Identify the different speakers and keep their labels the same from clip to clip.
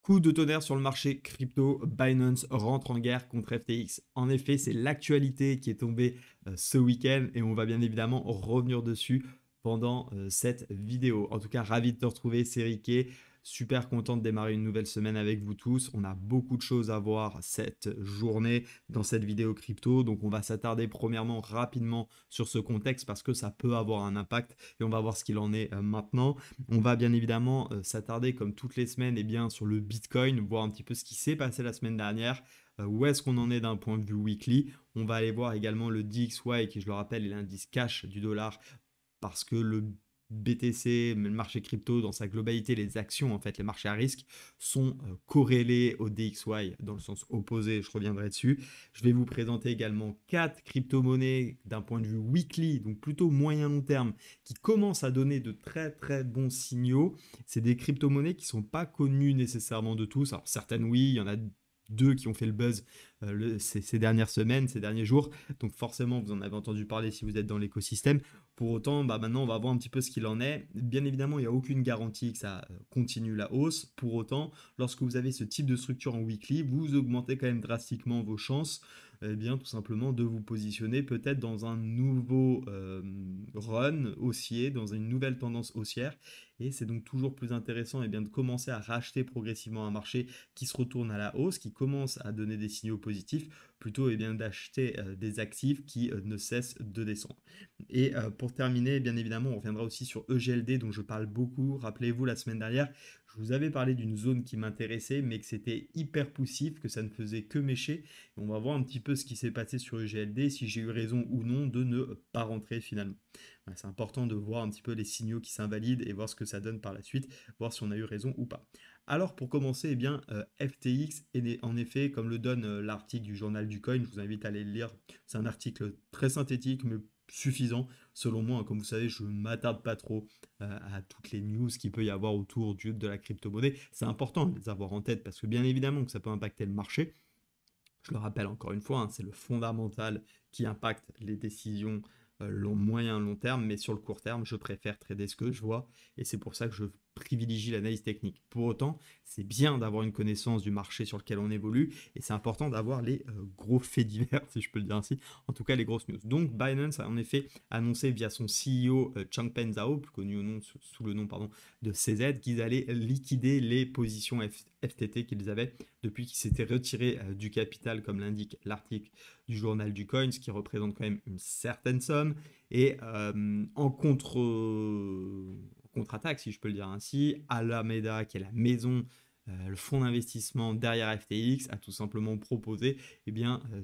Speaker 1: Coup de tonnerre sur le marché crypto, Binance rentre en guerre contre FTX. En effet, c'est l'actualité qui est tombée ce week-end et on va bien évidemment revenir dessus pendant cette vidéo. En tout cas, ravi de te retrouver, c'est Riquet. Super content de démarrer une nouvelle semaine avec vous tous. On a beaucoup de choses à voir cette journée dans cette vidéo crypto. Donc on va s'attarder premièrement rapidement sur ce contexte parce que ça peut avoir un impact et on va voir ce qu'il en est maintenant. On va bien évidemment s'attarder comme toutes les semaines sur le Bitcoin, voir un petit peu ce qui s'est passé la semaine dernière, où est-ce qu'on en est d'un point de vue weekly. On va aller voir également le DXY qui, je le rappelle, est l'indice cash du dollar parce que le BTC, le marché crypto dans sa globalité, les actions, en fait, les marchés à risque, sont corrélés au DXY dans le sens opposé, je reviendrai dessus. Je vais vous présenter également 4 crypto-monnaies d'un point de vue weekly, donc plutôt moyen-long terme, qui commencent à donner de très très bons signaux. C'est des crypto-monnaies qui ne sont pas connues nécessairement de tous. Alors certaines oui, il y en a deux qui ont fait le buzz ces dernières semaines, ces derniers jours. Donc forcément, vous en avez entendu parler si vous êtes dans l'écosystème. Pour autant, maintenant, on va voir un petit peu ce qu'il en est. Bien évidemment, il n'y a aucune garantie que ça continue la hausse. Pour autant, lorsque vous avez ce type de structure en weekly, vous augmentez quand même drastiquement vos chances, tout simplement de vous positionner peut-être dans un nouveau run haussier, dans une nouvelle tendance haussière. Et c'est donc toujours plus intéressant de commencer à racheter progressivement un marché qui se retourne à la hausse, qui commence à donner des signaux positifs, plutôt d'acheter des actifs qui ne cessent de descendre. Et pour terminer, bien évidemment, on reviendra aussi sur EGLD dont je parle beaucoup. Rappelez-vous, la semaine dernière, je vous avais parlé d'une zone qui m'intéressait, mais que c'était hyper poussif, que ça ne faisait que mécher. Et on va voir un petit peu ce qui s'est passé sur EGLD, si j'ai eu raison ou non de ne pas rentrer finalement. Voilà, c'est important de voir un petit peu les signaux qui s'invalident et voir ce que ça donne par la suite, voir si on a eu raison ou pas. Alors pour commencer, FTX est en effet, comme le donne l'article du journal du coin, je vous invite à aller le lire. C'est un article très synthétique, mais suffisant selon moi. Comme vous savez, je ne m'attarde pas trop à toutes les news qu'il peut y avoir autour de la crypto-monnaie. C'est important de les avoir en tête parce que bien évidemment que ça peut impacter le marché. Je le rappelle encore une fois, c'est le fondamental qui impacte les décisions moyen long terme, mais sur le court terme, je préfère trader ce que je vois et c'est pour ça que je privilégie l'analyse technique. Pour autant, c'est bien d'avoir une connaissance du marché sur lequel on évolue et c'est important d'avoir les gros faits divers, si je peux le dire ainsi, en tout cas les grosses news. Donc Binance a en effet annoncé via son CEO Changpeng Zhao, plus connu sous le nom de CZ, qu'ils allaient liquider les positions FTT qu'ils avaient depuis qu'ils s'étaient retirés du capital, comme l'indique l'article du journal du coin, ce qui représente quand même une certaine somme. Et contre-attaque, si je peux le dire ainsi, Alameda, qui est la maison, le fonds d'investissement derrière FTX, a tout simplement proposé,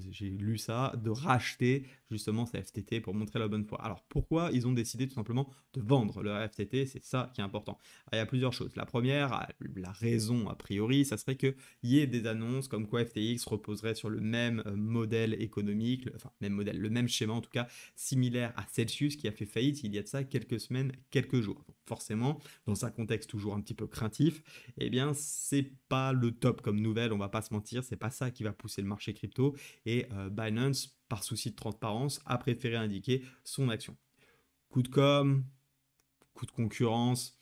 Speaker 1: j'ai lu ça, de racheter justement ces FTT pour montrer la bonne foi. Alors pourquoi ils ont décidé tout simplement de vendre leur FTT? C'est ça qui est important. Alors, il y a plusieurs choses. La première, la raison a priori, ça serait qu'il y ait des annonces comme quoi FTX reposerait sur le même modèle économique, même modèle, le même schéma en tout cas, similaire à Celsius qui a fait faillite il y a de ça quelques semaines, quelques jours. Donc, forcément, dans un contexte toujours un petit peu craintif, c'est pas le top comme nouvelle, on va pas se mentir, c'est pas ça qui va pousser le marché crypto et Binance, par souci de transparence, a préféré indiquer son action. Coup de com', coup de concurrence,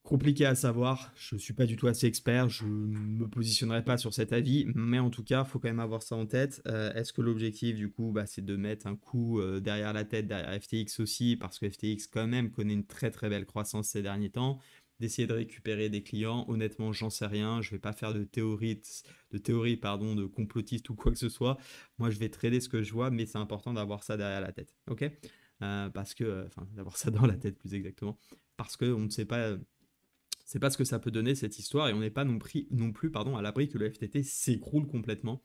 Speaker 1: compliqué à savoir, je ne suis pas du tout assez expert, je ne me positionnerai pas sur cet avis, mais en tout cas, il faut quand même avoir ça en tête. Est-ce que l'objectif, du coup, c'est de mettre un coup derrière la tête, derrière FTX aussi, parce que FTX, quand même, connaît une très très belle croissance ces derniers temps, d'essayer de récupérer des clients? Honnêtement, j'en sais rien, je ne vais pas faire de théorie, de complotiste ou quoi que ce soit. Moi, je vais trader ce que je vois, mais c'est important d'avoir ça derrière la tête, ok? D'avoir ça dans la tête plus exactement, parce qu'on ne sait pas c'est pas ce que ça peut donner cette histoire et on n'est pas non plus à l'abri que le FTT s'écroule complètement.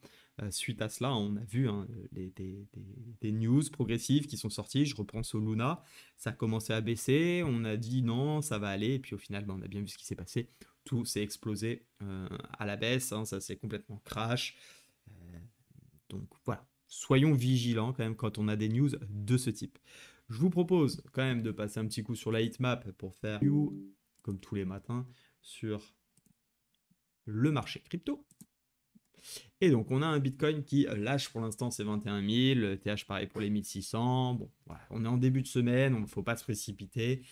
Speaker 1: Suite à cela, on a vu des news progressives qui sont sorties. Je reprends Soluna, ça a commencé à baisser, on a dit non, ça va aller, et puis au final, on a bien vu ce qui s'est passé. Tout s'est explosé à la baisse, ça s'est complètement crash. Euh, donc voilà, soyons vigilants quand même quand on a des news de ce type. Je vous propose quand même de passer un petit coup sur la heatmap pour faire comme tous les matins, sur le marché crypto. Et donc, on a un Bitcoin qui lâche pour l'instant ses 21 000, TH pareil pour les 1600. Bon, voilà, on est en début de semaine, il ne faut pas se précipiter.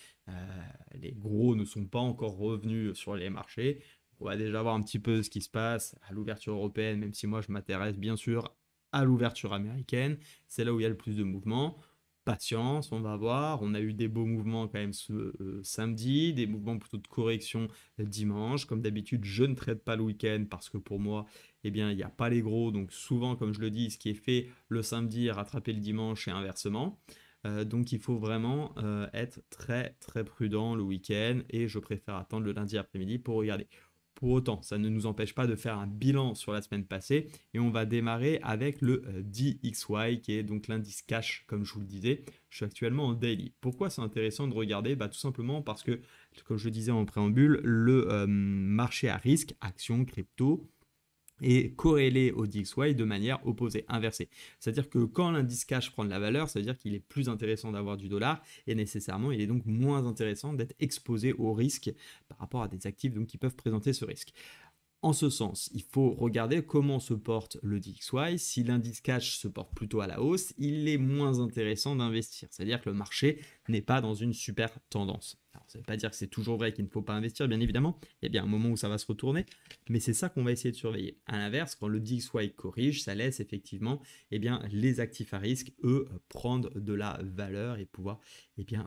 Speaker 1: Les gros ne sont pas encore revenus sur les marchés. On va déjà voir un petit peu ce qui se passe à l'ouverture européenne, même si moi je m'intéresse bien sûr à l'ouverture américaine. C'est là où il y a le plus de mouvements. Patience, on va voir. On a eu des beaux mouvements quand même ce samedi, des mouvements plutôt de correction dimanche. Comme d'habitude, je ne traite pas le week-end parce que pour moi, eh bien, il n'y a pas les gros. Donc souvent, comme je le dis, ce qui est fait le samedi est rattrapé le dimanche et inversement. Donc il faut vraiment être très très prudent le week-end et je préfère attendre le lundi après-midi pour regarder. Pour autant, ça ne nous empêche pas de faire un bilan sur la semaine passée et on va démarrer avec le DXY qui est donc l'indice cash comme je vous le disais. Je suis actuellement en daily. Pourquoi c'est intéressant de regarder? Tout simplement parce que, comme je le disais en préambule, le marché à risque, actions, crypto, et corrélé au DXY de manière opposée, inversée. C'est-à-dire que quand l'indice cash prend de la valeur, ça veut dire qu'il est plus intéressant d'avoir du dollar et nécessairement il est donc moins intéressant d'être exposé au risque par rapport à des actifs donc, qui peuvent présenter ce risque. En ce sens, il faut regarder comment se porte le DXY. Si l'indice cash se porte plutôt à la hausse, il est moins intéressant d'investir. C'est-à-dire que le marché n'est pas dans une super tendance. Alors, ça ne veut pas dire que c'est toujours vrai qu'il ne faut pas investir, bien évidemment. Il y a bien un moment où ça va se retourner, mais c'est ça qu'on va essayer de surveiller. À l'inverse, quand le DXY corrige, ça laisse effectivement les actifs à risque, eux, prendre de la valeur et pouvoir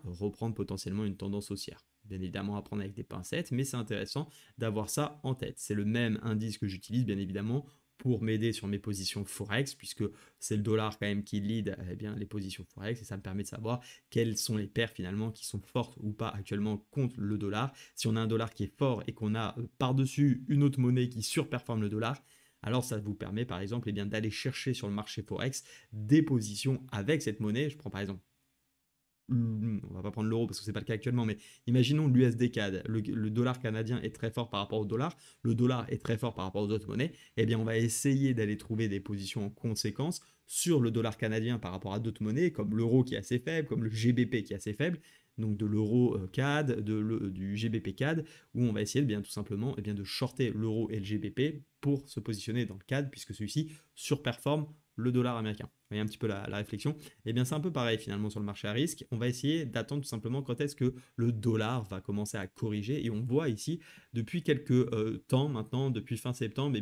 Speaker 1: reprendre potentiellement une tendance haussière. Bien évidemment à prendre avec des pincettes, mais c'est intéressant d'avoir ça en tête. C'est le même indice que j'utilise bien évidemment pour m'aider sur mes positions Forex, puisque c'est le dollar quand même qui lead les positions Forex, et ça me permet de savoir quelles sont les paires finalement qui sont fortes ou pas actuellement contre le dollar. Si on a un dollar qui est fort et qu'on a par-dessus une autre monnaie qui surperforme le dollar, alors ça vous permet par exemple d'aller chercher sur le marché Forex des positions avec cette monnaie. Je prends par exemple on va pas prendre l'euro parce que c'est pas le cas actuellement, mais imaginons l'USD CAD, le dollar canadien est très fort par rapport au dollar, le dollar est très fort par rapport aux autres monnaies, eh bien on va essayer d'aller trouver des positions en conséquence sur le dollar canadien par rapport à d'autres monnaies, comme l'euro qui est assez faible, comme le GBP qui est assez faible, donc de l'euro CAD, du GBP CAD, où on va essayer tout simplement de shorter l'euro et le GBP pour se positionner dans le CAD, puisque celui-ci surperforme le dollar américain. Vous voyez un petit peu la réflexion. Eh bien, c'est un peu pareil finalement sur le marché à risque. On va essayer d'attendre tout simplement quand est-ce que le dollar va commencer à corriger. Et on voit ici, depuis quelques temps maintenant, depuis fin septembre,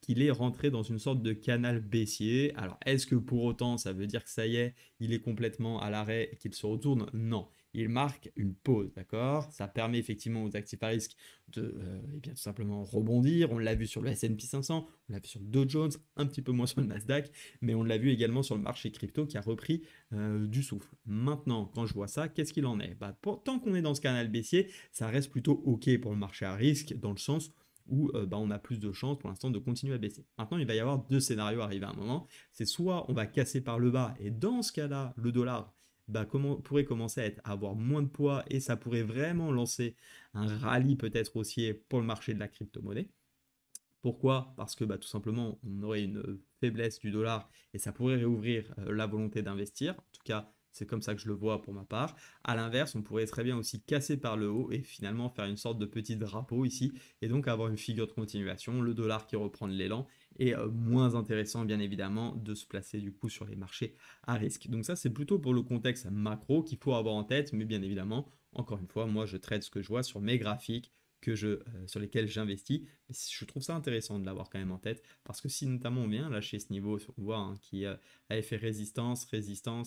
Speaker 1: qu'il est rentré dans une sorte de canal baissier. Alors, est-ce que pour autant, ça veut dire que ça y est, il est complètement à l'arrêt et qu'il se retourne? Non. Il marque une pause, d'accord? Ça permet effectivement aux actifs à risque de tout simplement rebondir. On l'a vu sur le S&P 500, on l'a vu sur le Dow Jones, un petit peu moins sur le Nasdaq, mais on l'a vu également sur le marché crypto qui a repris du souffle. Maintenant, quand je vois ça, qu'est-ce qu'il en est? Tant qu'on est dans ce canal baissier, ça reste plutôt OK pour le marché à risque, dans le sens où on a plus de chances pour l'instant de continuer à baisser. Maintenant, il va y avoir deux scénarios arriver à un moment. C'est soit on va casser par le bas, et dans ce cas-là, le dollar pourrait commencer à avoir moins de poids et ça pourrait vraiment lancer un rallye peut-être haussier pour le marché de la crypto-monnaie. Pourquoi? Parce que tout simplement, on aurait une faiblesse du dollar et ça pourrait réouvrir la volonté d'investir. En tout cas, c'est comme ça que je le vois pour ma part. À l'inverse, on pourrait très bien aussi casser par le haut et finalement faire une sorte de petit drapeau ici et donc avoir une figure de continuation, le dollar qui reprend de l'élan et moins intéressant bien évidemment de se placer du coup sur les marchés à risque. Donc ça, c'est plutôt pour le contexte macro qu'il faut avoir en tête, mais bien évidemment, encore une fois, moi je traite ce que je vois sur mes graphiques sur lesquels j'investis. Mais je trouve ça intéressant de l'avoir quand même en tête parce que si notamment on vient lâcher ce niveau, on voit qui avait fait résistance,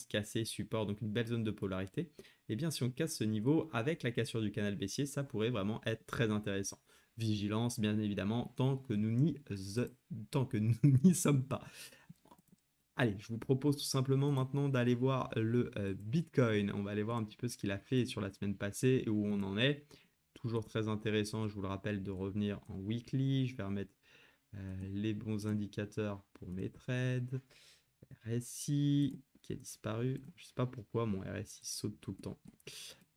Speaker 1: cassé, support, donc une belle zone de polarité, et bien si on casse ce niveau avec la cassure du canal baissier, ça pourrait vraiment être très intéressant. Vigilance, bien évidemment, tant que nous n'y sommes pas. Allez, je vous propose tout simplement maintenant d'aller voir le Bitcoin. On va aller voir un petit peu ce qu'il a fait sur la semaine passée et où on en est. Toujours très intéressant, je vous le rappelle, de revenir en weekly. Je vais remettre les bons indicateurs pour mes trades. RSI qui a disparu. Je ne sais pas pourquoi mon RSI saute tout le temps.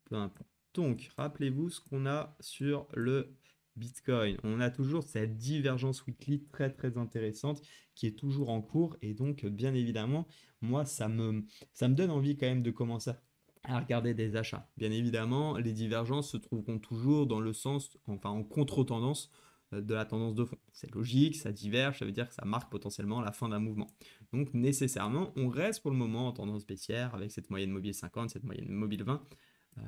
Speaker 1: Peu importe. Donc, rappelez-vous ce qu'on a sur le Bitcoin. On a toujours cette divergence weekly très très intéressante qui est toujours en cours. Et donc, bien évidemment, moi, ça me donne envie quand même de commencer à regarder des achats. Bien évidemment, les divergences se trouveront toujours dans le sens, enfin en contre-tendance de la tendance de fond. C'est logique, ça diverge, ça veut dire que ça marque potentiellement la fin d'un mouvement. Donc nécessairement, on reste pour le moment en tendance baissière avec cette moyenne mobile 50, cette moyenne mobile 20. euh,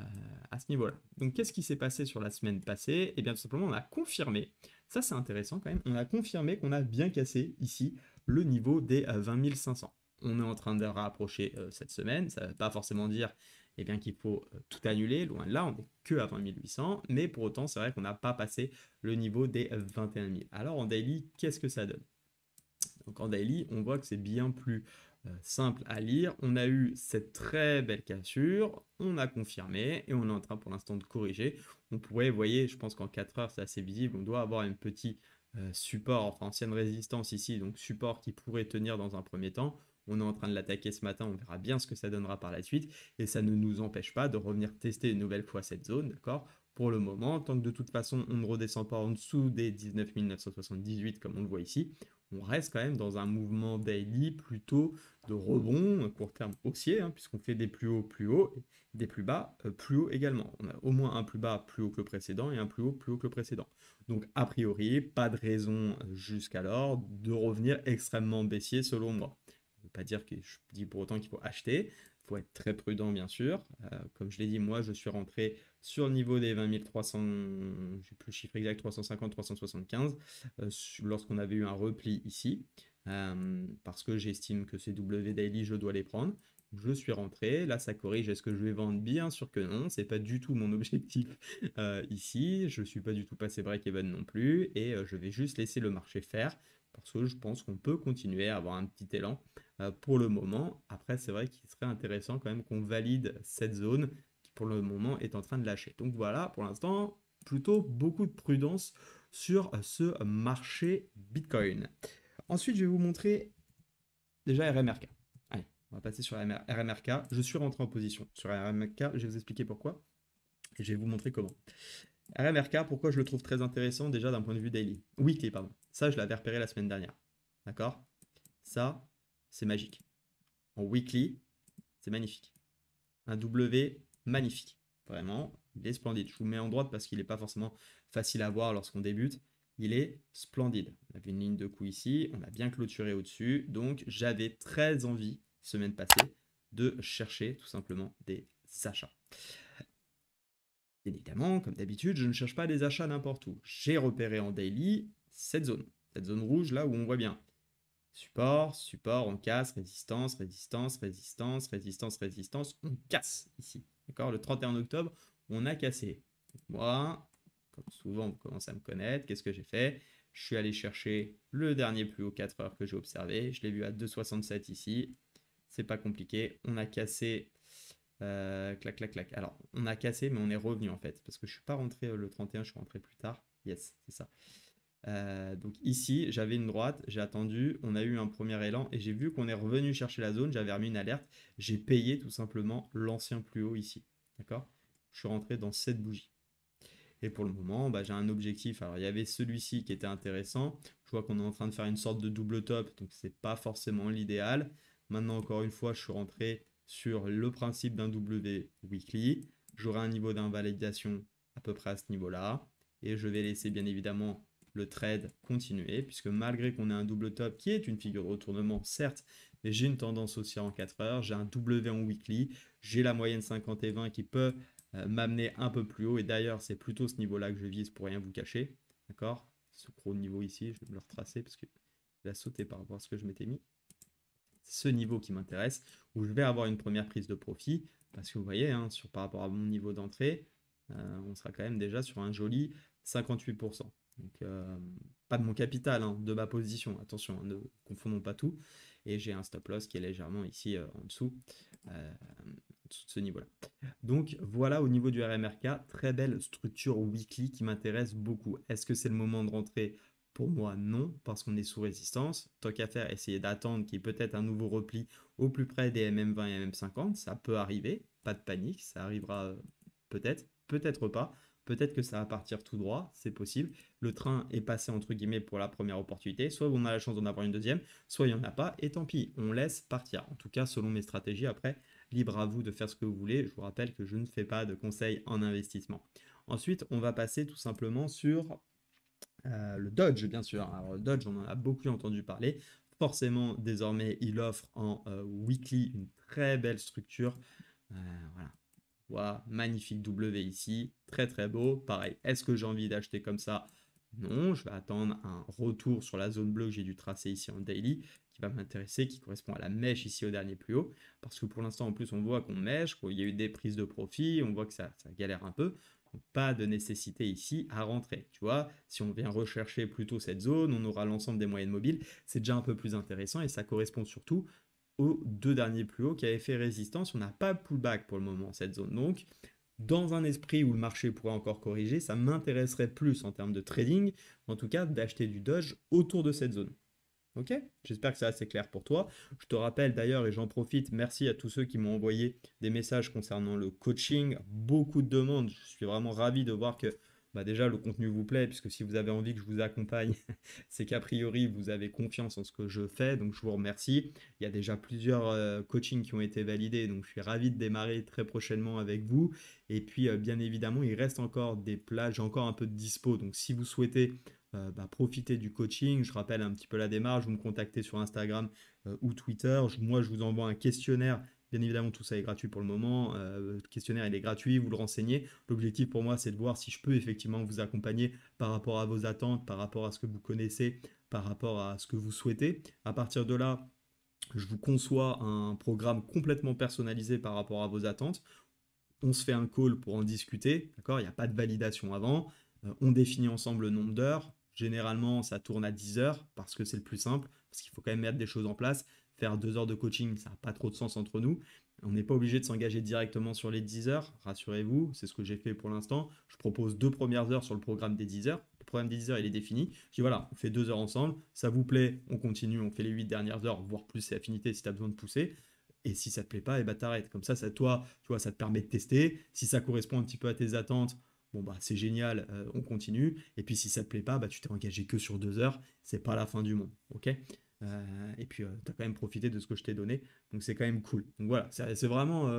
Speaker 1: à ce niveau-là. Donc, qu'est-ce qui s'est passé sur la semaine passée? Eh bien, tout simplement, on a confirmé, ça c'est intéressant quand même, on a confirmé qu'on a bien cassé ici le niveau des 20 500. On est en train de rapprocher cette semaine, ça ne veut pas forcément dire eh bien, qu'il faut tout annuler, loin de là, on n'est que à 20 800, mais pour autant, c'est vrai qu'on n'a pas passé le niveau des 21 000. Alors, en daily, qu'est-ce que ça donne? Donc en daily, on voit que c'est bien plus simple à lire. On a eu cette très belle cassure, on a confirmé et on est en train pour l'instant de corriger. On pourrait, vous voyez, je pense qu'en 4 heures, c'est assez visible, on doit avoir un petit support, enfin ancienne résistance ici, donc support qui pourrait tenir dans un premier temps. On est en train de l'attaquer ce matin, on verra bien ce que ça donnera par la suite. Et ça ne nous empêche pas de revenir tester une nouvelle fois cette zone, d'accord? Pour le moment, tant que de toute façon on ne redescend pas en dessous des 19 978 comme on le voit ici, on reste quand même dans un mouvement daily plutôt de rebond, court terme haussier, hein, puisqu'on fait des plus hauts, des plus bas, plus haut également. On a au moins un plus bas plus haut que le précédent et un plus haut que le précédent. Donc a priori, pas de raison jusqu'alors de revenir extrêmement baissier selon moi. Ça ne veut pas dire que je dis pour autant qu'il faut acheter. Il faut être très prudent, bien sûr. Comme je l'ai dit, moi, je suis rentré sur le niveau des 20 300, j'ai plus le chiffre exact, 350, 375, lorsqu'on avait eu un repli ici, parce que j'estime que ces W daily, je dois les prendre. Je suis rentré, là ça corrige, est-ce que je vais vendre? Bien sûr que non, c'est pas du tout mon objectif ici, je suis pas du tout passé break-even non plus, et je vais juste laisser le marché faire, parce que je pense qu'on peut continuer à avoir un petit élan pour le moment. Après, c'est vrai qu'il serait intéressant quand même qu'on valide cette zone qui pour le moment est en train de lâcher. Donc voilà, pour l'instant, plutôt beaucoup de prudence sur ce marché Bitcoin. Ensuite, je vais vous montrer déjà RMRK. Allez, on va passer sur RMRK. Je suis rentré en position sur RMRK, je vais vous expliquer pourquoi et je vais vous montrer comment. RMRK, pourquoi je le trouve très intéressant déjà d'un point de vue daily. Weekly, pardon. Ça, je l'avais repéré la semaine dernière. D'accord? Ça, c'est magique. En weekly, c'est magnifique. Un W magnifique. Vraiment, il est splendide. Je vous mets en droite parce qu'il n'est pas forcément facile à voir lorsqu'on débute. Il est splendide. On avait une ligne de coup ici, on a bien clôturé au-dessus. Donc, j'avais très envie, semaine passée, de chercher tout simplement des achats. Bien évidemment, comme d'habitude, je ne cherche pas des achats n'importe où. J'ai repéré en daily cette zone rouge là où on voit bien. Support, support, on casse, résistance, résistance, résistance, résistance, résistance, on casse ici. D'accord? Le 31 octobre, on a cassé. Moi, comme souvent, vous commencez à me connaître, qu'est-ce que j'ai fait? Je suis allé chercher le dernier plus haut 4 heures que j'ai observé. Je l'ai vu à 2,67 ici. C'est pas compliqué. On a cassé. Clac, clac, clac. Alors, on a cassé, mais on est revenu en fait. Parce que je suis pas rentré le 31, je suis rentré plus tard. Yes, c'est ça. Donc ici, j'avais une droite, j'ai attendu, on a eu un premier élan et j'ai vu qu'on est revenu chercher la zone, j'avais remis une alerte, j'ai payé tout simplement l'ancien plus haut ici. D'accord? Je suis rentré dans cette bougie. Et pour le moment, bah, j'ai un objectif. Alors il y avait celui-ci qui était intéressant. Je vois qu'on est en train de faire une sorte de double top, donc c'est pas forcément l'idéal. Maintenant, encore une fois, je suis rentré sur le principe d'un W weekly. J'aurai un niveau d'invalidation à peu près à ce niveau-là. Et je vais laisser bien évidemment le trade continuer, puisque malgré qu'on ait un double top qui est une figure de retournement, certes, mais j'ai une tendance haussière en 4 heures, j'ai un W en weekly, j'ai la moyenne 50 et 20 qui peut m'amener un peu plus haut, et d'ailleurs c'est plutôt ce niveau là que je vise pour rien vous cacher, d'accord? Ce gros niveau ici, je vais me le retracer parce qu'il a sauté par rapport à ce que je m'étais mis. Ce niveau qui m'intéresse, où je vais avoir une première prise de profit, parce que vous voyez, hein, par rapport à mon niveau d'entrée, on sera quand même déjà sur un joli 58%. Donc, pas de mon capital, hein, de ma position, attention, hein, ne confondons pas tout. Et j'ai un stop loss qui est légèrement ici en dessous de ce niveau-là. Donc voilà au niveau du RMRK, très belle structure weekly qui m'intéresse beaucoup. Est-ce que c'est le moment de rentrer? Pour moi, non, parce qu'on est sous résistance. Tant qu'à faire, essayer d'attendre qu'il y ait peut-être un nouveau repli au plus près des MM20 et MM50. Ça peut arriver, pas de panique, ça arrivera peut-être, peut-être pas. Peut-être que ça va partir tout droit, c'est possible. Le train est passé entre guillemets pour la première opportunité. Soit on a la chance d'en avoir une deuxième, soit il n'y en a pas, et tant pis, on laisse partir. En tout cas, selon mes stratégies, après, libre à vous de faire ce que vous voulez. Je vous rappelle que je ne fais pas de conseils en investissement. Ensuite, on va passer tout simplement sur le Dodge, bien sûr. Alors, le Dodge, on en a beaucoup entendu parler. Forcément, désormais, il offre en weekly une très belle structure. Voilà. Voilà, magnifique W ici, très très beau. Pareil, est-ce que j'ai envie d'acheter comme ça? Non, je vais attendre un retour sur la zone bleue que j'ai dû tracer ici en daily, qui va m'intéresser, qui correspond à la mèche ici au dernier plus haut. Parce que pour l'instant, en plus, on voit qu'on mèche, qu'il y a eu des prises de profit, on voit que ça galère un peu. Donc, pas de nécessité ici à rentrer. Tu vois, si on vient rechercher plutôt cette zone, on aura l'ensemble des moyennes mobiles. C'est déjà un peu plus intéressant et ça correspond surtout aux deux derniers plus hauts qui avaient fait résistance. On n'a pas de pullback pour le moment, cette zone. Donc, dans un esprit où le marché pourrait encore corriger, ça m'intéresserait plus en termes de trading, en tout cas d'acheter du Doge autour de cette zone. Ok? J'espère que c'est assez clair pour toi. Je te rappelle d'ailleurs, et j'en profite, merci à tous ceux qui m'ont envoyé des messages concernant le coaching. Beaucoup de demandes. Je suis vraiment ravi de voir que déjà le contenu vous plaît, puisque si vous avez envie que je vous accompagne, c'est qu'a priori vous avez confiance en ce que je fais. Donc je vous remercie. Il y a déjà plusieurs coachings qui ont été validés. Donc je suis ravi de démarrer très prochainement avec vous. Et puis bien évidemment, il reste encore des plages, j'ai encore un peu de dispo. Donc si vous souhaitez profitez du coaching. Je rappelle un petit peu la démarche. Vous me contactez sur Instagram ou Twitter. Moi, je vous envoie un questionnaire. Bien évidemment, tout ça est gratuit pour le moment. Le questionnaire, il est gratuit. Vous le renseignez. L'objectif pour moi, c'est de voir si je peux effectivement vous accompagner par rapport à vos attentes, par rapport à ce que vous connaissez, par rapport à ce que vous souhaitez. À partir de là, je vous conçois un programme complètement personnalisé par rapport à vos attentes. On se fait un call pour en discuter, d'accord? Il n'y a pas de validation avant. On définit ensemble le nombre d'heures. Généralement, ça tourne à 10 heures parce que c'est le plus simple, parce qu'il faut quand même mettre des choses en place. Faire 2 heures de coaching, ça n'a pas trop de sens entre nous. On n'est pas obligé de s'engager directement sur les 10 heures, rassurez-vous, c'est ce que j'ai fait pour l'instant. Je propose 2 premières heures sur le programme des 10 heures. Le programme des 10 heures, il est défini. Je dis voilà, on fait 2 heures ensemble, ça vous plaît, on continue, on fait les 8 dernières heures, voire plus, c'est affinité si tu as besoin de pousser. Et si ça te plaît pas, et bah t'arrêtes. Comme ça, toi, tu vois, ça te permet de tester. Si ça correspond un petit peu à tes attentes, bon bah c'est génial, on continue. Et puis si ça te plaît pas, bah tu t'es engagé que sur 2 heures, c'est pas la fin du monde, ok? Et puis tu as quand même profité de ce que je t'ai donné, donc c'est quand même cool. Donc voilà, c'est vraiment,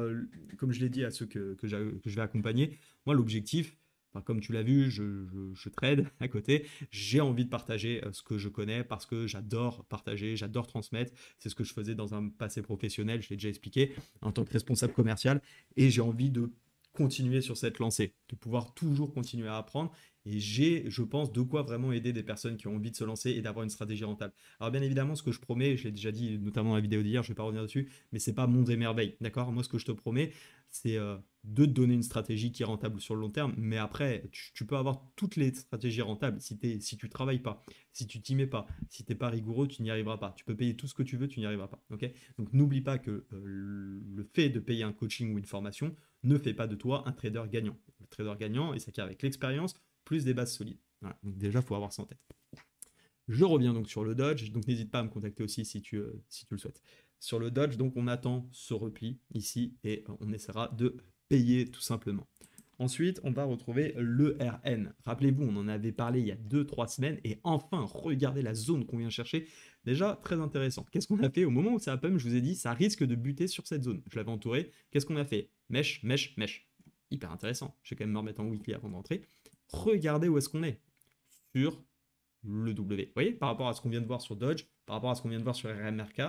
Speaker 1: comme je l'ai dit à ceux que je vais accompagner, moi l'objectif, enfin, comme tu l'as vu, je trade à côté. J'ai envie de partager ce que je connais parce que j'adore partager, j'adore transmettre. C'est ce que je faisais dans un passé professionnel, je l'ai déjà expliqué, en tant que responsable commercial. Et j'ai envie de continuer sur cette lancée, de pouvoir toujours continuer à apprendre. Et j'ai, je pense, de quoi vraiment aider des personnes qui ont envie de se lancer et d'avoir une stratégie rentable. Alors bien évidemment, ce que je promets, je l'ai déjà dit notamment dans la vidéo d'hier, je ne vais pas revenir dessus, mais c'est pas monde et merveille, d'accord? Moi, ce que je te promets, c'est de te donner une stratégie qui est rentable sur le long terme. Mais après, tu peux avoir toutes les stratégies rentables si tu travailles pas, si tu t'y mets pas, si tu n'es pas rigoureux, tu n'y arriveras pas. Tu peux payer tout ce que tu veux, tu n'y arriveras pas. Ok? Donc n'oublie pas que le fait de payer un coaching ou une formation ne fait pas de toi un trader gagnant. Le trader gagnant, il s'acquiert avec l'expérience plus des bases solides. Voilà. Donc déjà, il faut avoir ça en tête. Je reviens donc sur le Dodge, donc n'hésite pas à me contacter aussi si tu le souhaites. Sur le Dodge, donc on attend ce repli ici et on essaiera de payer tout simplement. Ensuite, on va retrouver l'ERN. Rappelez-vous, on en avait parlé il y a 2-3 semaines et enfin, regardez la zone qu'on vient chercher. Déjà, très intéressant. Qu'est-ce qu'on a fait au moment où ça a pump? Je vous ai dit, ça risque de buter sur cette zone. Je l'avais entouré. Qu'est-ce qu'on a fait? Mèche, mèche, mèche. Hyper intéressant. Je vais quand même me remettre en weekly avant d'entrer. Regardez où est-ce qu'on est. Sur le W. Vous voyez, par rapport à ce qu'on vient de voir sur Dodge, par rapport à ce qu'on vient de voir sur RMRK,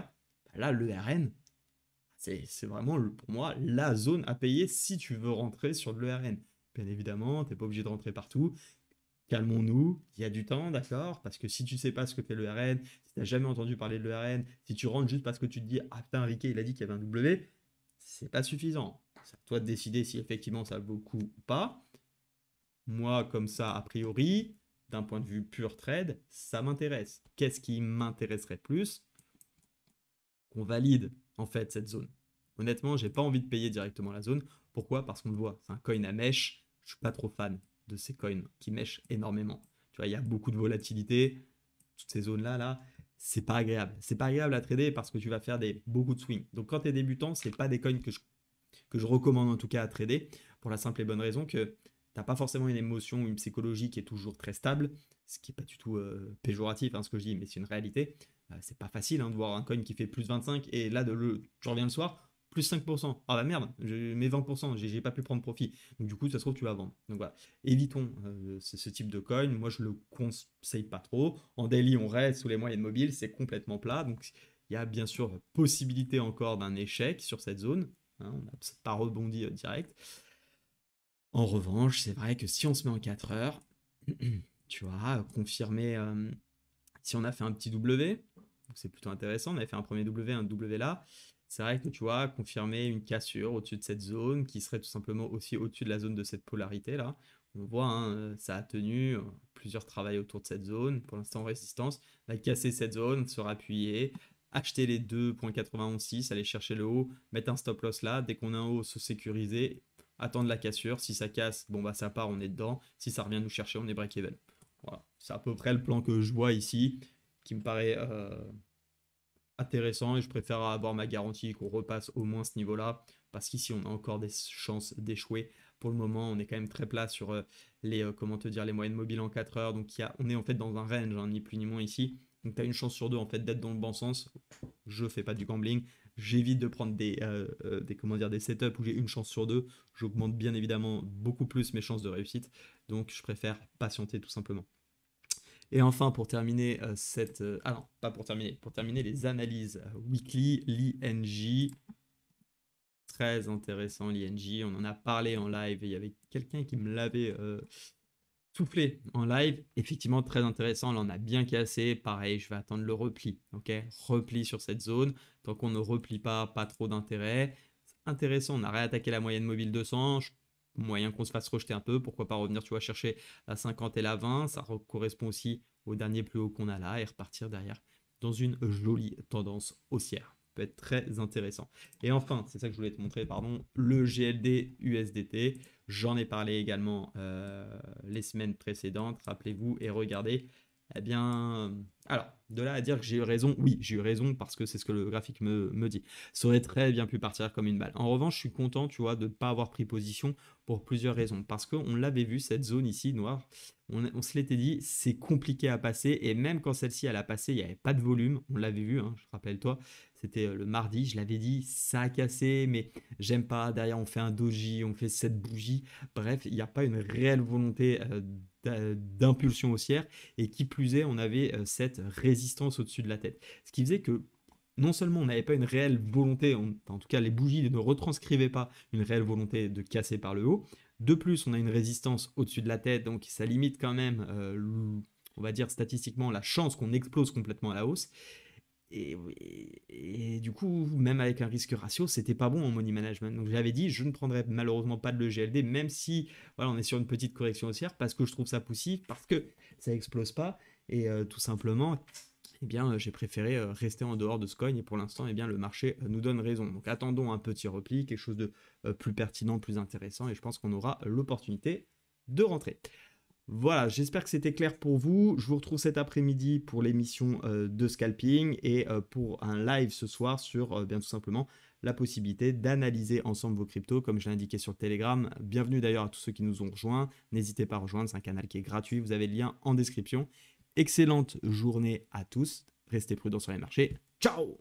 Speaker 1: là, le RN, c'est vraiment pour moi la zone à payer si tu veux rentrer sur de l'ERN. Bien évidemment, tu n'es pas obligé de rentrer partout. Calmons-nous, il y a du temps, d'accord? Parce que si tu ne sais pas ce que fait l'ERN, si tu n'as jamais entendu parler de l'ERN, si tu rentres juste parce que tu te dis ah putain, Ricky, il a dit qu'il y avait un W, c'est pas suffisant. C'est à toi de décider si effectivement ça vaut le coup ou pas. Moi, comme ça, a priori, d'un point de vue pur trade, ça m'intéresse. Qu'est-ce qui m'intéresserait plus? Qu'on valide en fait cette zone. Honnêtement, j'ai pas envie de payer directement la zone. Pourquoi? Parce qu'on le voit, c'est un coin à mèche. Je suis pas trop fan de ces coins qui mèchent énormément. Tu vois, il y a beaucoup de volatilité. Toutes ces zones-là, c'est pas agréable. C'est pas agréable à trader parce que tu vas faire beaucoup de swings. Donc quand tu es débutant, c'est pas des coins que je recommande en tout cas à trader pour la simple et bonne raison que tu n'as pas forcément une émotion ou une psychologie qui est toujours très stable, ce qui n'est pas du tout péjoratif, hein, ce que je dis, mais c'est une réalité. C'est pas facile hein, de voir un coin qui fait plus 25 et là, tu reviens le soir, plus 5%. Ah bah merde, mes 20%, j'ai pas pu prendre profit. Donc du coup, ça se trouve, tu vas vendre. Donc voilà, évitons ce type de coin. Moi, je le conseille pas trop. En daily, on reste sous les moyennes mobiles, c'est complètement plat. Donc il y a bien sûr possibilité encore d'un échec sur cette zone. Hein, on n'a pas rebondi direct. En revanche, c'est vrai que si on se met en 4 heures, tu vois, confirmer, si on a fait un petit W, donc c'est plutôt intéressant, on avait fait un premier W, un W là, c'est vrai que tu vois, confirmer une cassure au-dessus de cette zone qui serait tout simplement aussi au-dessus de la zone de cette polarité là. On voit, hein, ça a tenu, plusieurs travails autour de cette zone, pour l'instant en résistance, on va casser cette zone, se rappuyer, acheter les 2.916, aller chercher le haut, mettre un stop loss là, dès qu'on est en haut, se sécuriser, attendre la cassure, si ça casse, bon bah ça part, on est dedans, si ça revient nous chercher, on est break-even. Voilà, c'est à peu près le plan que je vois ici, qui me paraît intéressant et je préfère avoir ma garantie qu'on repasse au moins ce niveau-là, parce qu'ici on a encore des chances d'échouer. Pour le moment, on est quand même très plat sur les, comment te dire, les moyennes mobiles en 4 heures, donc on est en fait dans un range, hein, ni plus ni moins ici. Donc tu as une chance sur deux en fait d'être dans le bon sens. Je fais pas du gambling, j'évite de prendre comment dire, des setups où j'ai une chance sur deux. J'augmente bien évidemment beaucoup plus mes chances de réussite, donc je préfère patienter tout simplement. Et enfin, pour terminer ah non, pas pour terminer, pour terminer les analyses weekly, l'INJ, très intéressant l'INJ, on en a parlé en live, et il y avait quelqu'un qui me l'avait soufflé en live, effectivement très intéressant, là on a bien cassé, pareil, je vais attendre le repli, ok, repli sur cette zone, tant qu'on ne replie pas trop d'intérêt, intéressant, on a réattaqué la moyenne mobile 200, moyen qu'on se fasse rejeter un peu, pourquoi pas revenir, tu vois, chercher la 50 et la 20, ça correspond aussi au dernier plus haut qu'on a là, et repartir derrière dans une jolie tendance haussière. Peut être très intéressant. Et enfin, c'est ça que je voulais te montrer, pardon, le GLD USDT. J'en ai parlé également les semaines précédentes, rappelez-vous, et regardez. Eh bien, alors, de là à dire que j'ai eu raison, oui, j'ai eu raison parce que c'est ce que le graphique me dit. Ça aurait très bien pu partir comme une balle. En revanche, je suis content, tu vois, de ne pas avoir pris position pour plusieurs raisons. Parce qu'on l'avait vu, cette zone ici, noire, on se l'était dit, c'est compliqué à passer. Et même quand celle-ci, elle a passé, il n'y avait pas de volume. On l'avait vu, hein, je rappelle-toi, c'était le mardi, je l'avais dit, ça a cassé, mais j'aime pas. Derrière, on fait un doji, on fait cette bougie. Bref, il n'y a pas une réelle volonté d'impulsion haussière. Et qui plus est, on avait cette résistance au-dessus de la tête. Ce qui faisait que non seulement on n'avait pas une réelle volonté, en tout cas les bougies ne retranscrivaient pas une réelle volonté de casser par le haut, de plus on a une résistance au-dessus de la tête, donc ça limite quand même, on va dire statistiquement, la chance qu'on explose complètement à la hausse. Et du coup, même avec un risque ratio, c'était pas bon en money management. Donc j'avais dit, je ne prendrai malheureusement pas de l'EGLD, même si voilà, on est sur une petite correction haussière, parce que je trouve ça poussif, parce que ça explose pas, et tout simplement, eh bien, j'ai préféré rester en dehors de ce coin, et pour l'instant, eh bien, le marché nous donne raison. Donc attendons un petit repli, quelque chose de plus pertinent, plus intéressant, et je pense qu'on aura l'opportunité de rentrer. Voilà, j'espère que c'était clair pour vous. Je vous retrouve cet après-midi pour l'émission de scalping et pour un live ce soir sur bien tout simplement la possibilité d'analyser ensemble vos cryptos, comme je l'ai indiqué sur Telegram. Bienvenue d'ailleurs à tous ceux qui nous ont rejoints. N'hésitez pas à rejoindre, c'est un canal qui est gratuit. Vous avez le lien en description. Excellente journée à tous. Restez prudents sur les marchés. Ciao!